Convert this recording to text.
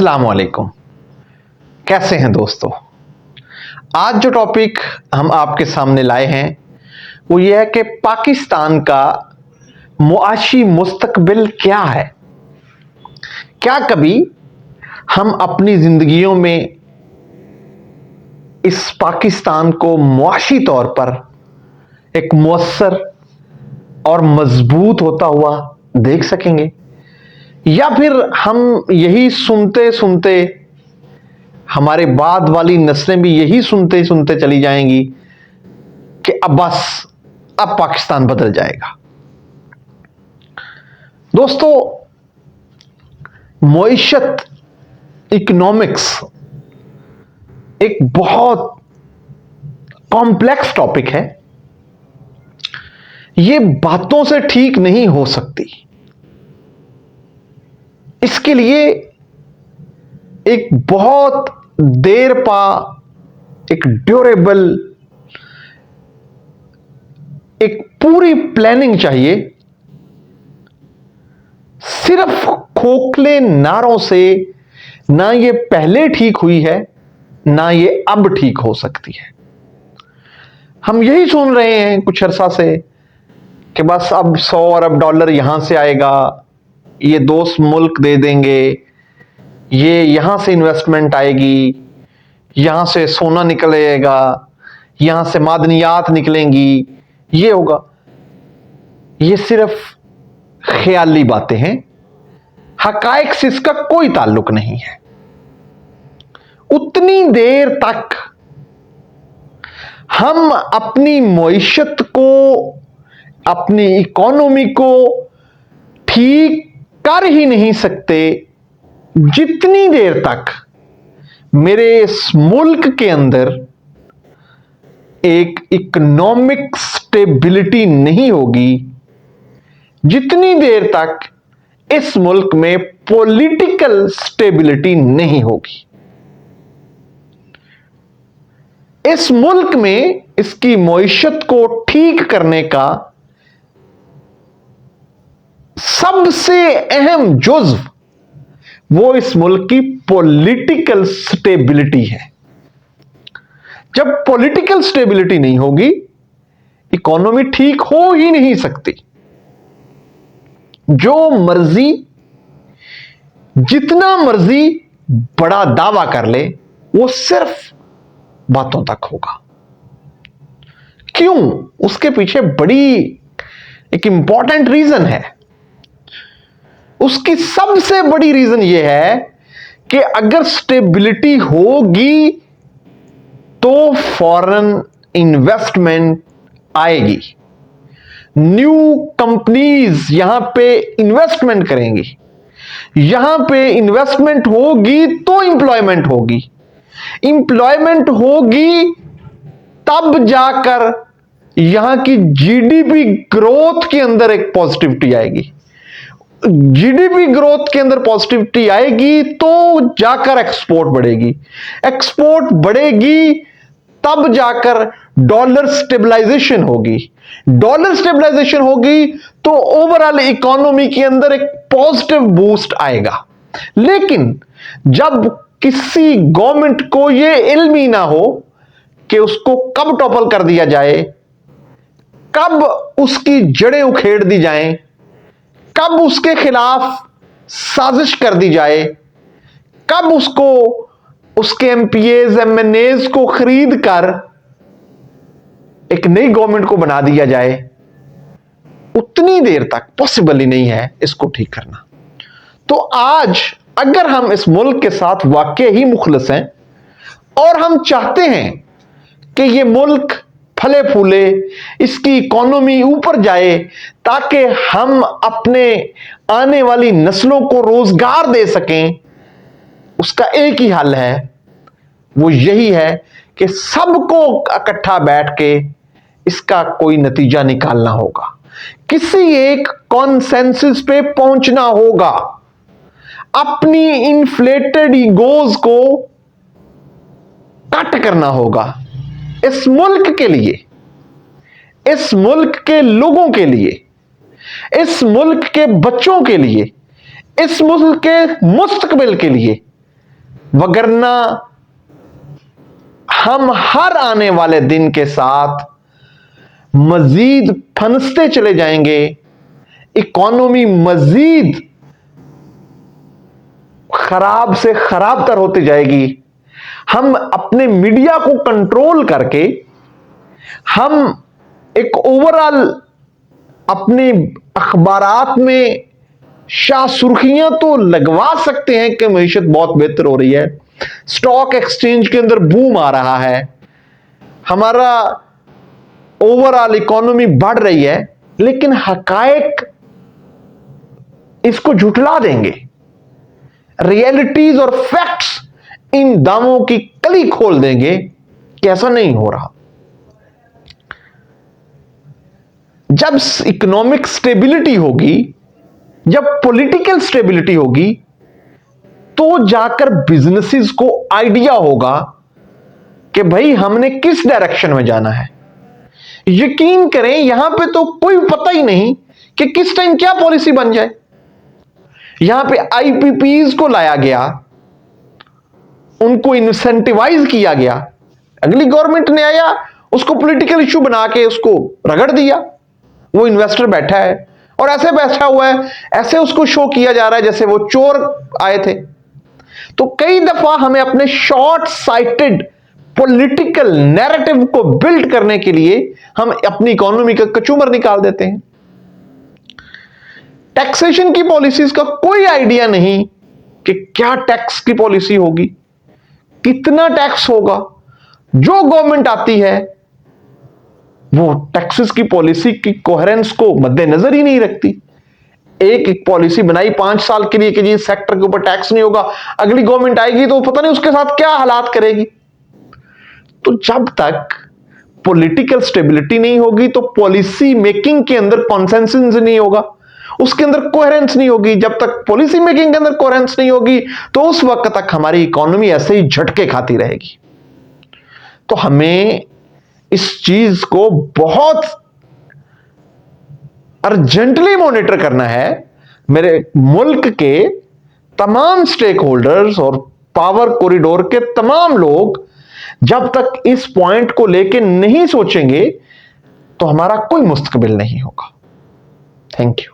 अस्सलाम वालेकुम। कैसे हैं दोस्तों? आज जो टॉपिक हम आपके सामने लाए हैं वो ये है कि पाकिस्तान का मुआशी मुस्तकबिल क्या है। क्या कभी हम अपनी जिंदगियों में इस पाकिस्तान को मुआशी तौर पर एक मुअस्सर और मजबूत होता हुआ देख सकेंगे, या फिर हम यही सुनते सुनते, हमारे बाद वाली नस्लें भी यही सुनते सुनते चली जाएंगी कि अब बस अब पाकिस्तान बदल जाएगा। दोस्तों, मईशत, इकोनॉमिक्स एक बहुत कॉम्प्लेक्स टॉपिक है। ये बातों से ठीक नहीं हो सकती। इसके लिए एक बहुत देर पा, एक ड्यूरेबल, एक पूरी प्लानिंग चाहिए। सिर्फ खोखले नारों से ना ये पहले ठीक हुई है, ना ये अब ठीक हो सकती है। हम यही सुन रहे हैं कुछ अरसा से कि बस अब 100 अरब डॉलर यहां से आएगा, ये दोस्त मुल्क दे देंगे, ये यहां से इन्वेस्टमेंट आएगी, यहां से सोना निकलेगा, यहां से मादनियात निकलेंगी, ये होगा। ये सिर्फ ख्याली बातें हैं, हकायक से इसका कोई ताल्लुक नहीं है। उतनी देर तक हम अपनी मईशत को, अपनी इकोनॉमी को ठीक कर ही नहीं सकते जितनी देर तक मेरे इस मुल्क के अंदर एक इकोनॉमिक स्टेबिलिटी नहीं होगी, जितनी देर तक इस मुल्क में पॉलिटिकल स्टेबिलिटी नहीं होगी। इस मुल्क में इसकी मईशत को ठीक करने का सबसे अहम जुज़्व वो इस मुल्क की पॉलिटिकल स्टेबिलिटी है। जब पॉलिटिकल स्टेबिलिटी नहीं होगी, इकोनॉमी ठीक हो ही नहीं सकती। जो मर्जी, जितना मर्जी बड़ा दावा कर ले, वो सिर्फ बातों तक होगा। क्यों? उसके पीछे बड़ी एक इंपॉर्टेंट रीजन है। उसकी सबसे बड़ी रीजन यह है कि अगर स्टेबिलिटी होगी तो फॉरेन इन्वेस्टमेंट आएगी, न्यू कंपनीज यहां पे इन्वेस्टमेंट करेंगी, यहां पे इन्वेस्टमेंट होगी तो इंप्लॉयमेंट होगी, इंप्लॉयमेंट होगी तब जाकर यहां की जीडीपी ग्रोथ के अंदर एक पॉजिटिविटी आएगी। जीडीपी ग्रोथ के अंदर पॉजिटिविटी आएगी तो जाकर एक्सपोर्ट बढ़ेगी, एक्सपोर्ट बढ़ेगी तब जाकर डॉलर स्टेबलाइजेशन होगी, डॉलर स्टेबलाइजेशन होगी तो ओवरऑल इकोनॉमी के अंदर एक पॉजिटिव बूस्ट आएगा। लेकिन जब किसी गवर्नमेंट को यह इल्म ही ना हो कि उसको कब टॉपल कर दिया जाए, कब उसकी जड़ें उखेड़ दी जाएं, कब उसके खिलाफ साजिश कर दी जाए, कब उसको, उसके एमपीएज एमएनएज को खरीद कर एक नई गवर्नमेंट को बना दिया जाए, उतनी देर तक पॉसिबल ही नहीं है इसको ठीक करना। तो आज अगर हम इस मुल्क के साथ वाकई ही मुखलिस हैं और हम चाहते हैं कि ये मुल्क फले फूले, इसकी इकोनॉमी ऊपर जाए, ताकि हम अपने आने वाली नस्लों को रोजगार दे सकें, उसका एक ही हल है, वो यही है कि सबको इकट्ठा बैठ के इसका कोई नतीजा निकालना होगा, किसी एक कॉन्सेंसस पे पहुंचना होगा, अपनी इन्फ्लेटेड ईगोज को कट करना होगा। इस मुल्क के लिए, इस मुल्क के लोगों के लिए, इस मुल्क के बच्चों के लिए, इस मुल्क के मुस्तकबिल के लिए वगरना हम हर आने वाले दिन के साथ मजीद फंसते चले जाएंगे, इकोनॉमी मजीद खराब से खराब तर होती जाएगी। हम अपने मीडिया को कंट्रोल करके हम एक ओवरऑल अपने अखबारात में शाह सुर्खियां तो लगवा सकते हैं कि मईशत बहुत बेहतर हो रही है, स्टॉक एक्सचेंज के अंदर बूम आ रहा है, हमारा ओवरऑल इकोनॉमी बढ़ रही है, लेकिन हकायक इसको झुठला देंगे। रियलिटीज और फैक्ट्स इन दावों की कली खोल देंगे कि ऐसा नहीं हो रहा। जब इकोनॉमिक स्टेबिलिटी होगी, जब पॉलिटिकल स्टेबिलिटी होगी, तो जाकर बिजनेसेस को आइडिया होगा कि भाई हमने किस डायरेक्शन में जाना है। यकीन करें, यहां पे तो कोई पता ही नहीं कि किस टाइम क्या पॉलिसी बन जाए। यहां पे आईपीपीज को लाया गया, उनको इंसेंटिवाइज किया गया, अगली गवर्नमेंट ने आया उसको पॉलिटिकल इशू बना के उसको रगड़ दिया। वो इन्वेस्टर बैठा है और ऐसे बैठा हुआ है, ऐसे उसको शो किया जा रहा है जैसे वो चोर आए थे। तो कई दफा हमें अपने शॉर्ट साइटेड पॉलिटिकल नैरेटिव को बिल्ड करने के लिए हम अपनी इकोनॉमी का कचूमर निकाल देते हैं। टैक्सेशन की पॉलिसीज का कोई आइडिया नहीं कि क्या टैक्स की पॉलिसी होगी, कितना टैक्स होगा। जो गवर्नमेंट आती है वो टैक्सेस की पॉलिसी की कोहेरेंस को मद्देनजर ही नहीं रखती। एक पॉलिसी बनाई 5 साल के लिए कि जी सेक्टर के ऊपर टैक्स नहीं होगा, अगली गवर्नमेंट आएगी तो पता नहीं उसके साथ क्या हालात करेगी। तो जब तक पॉलिटिकल स्टेबिलिटी नहीं होगी तो पॉलिसी मेकिंग के अंदर कॉन्सेंसस नहीं होगा, उसके अंदर कोहेरेंस नहीं होगी। जब तक पॉलिसी मेकिंग के अंदर कोहेरेंस नहीं होगी तो उस वक्त तक हमारी इकोनॉमी ऐसे ही झटके खाती रहेगी। तो हमें इस चीज को बहुत अर्जेंटली मॉनिटर करना है। मेरे मुल्क के तमाम स्टेक होल्डर्स और पावर कॉरिडोर के तमाम लोग जब तक इस पॉइंट को लेके नहीं सोचेंगे तो हमारा कोई मुस्तकबिल नहीं होगा। Thank you.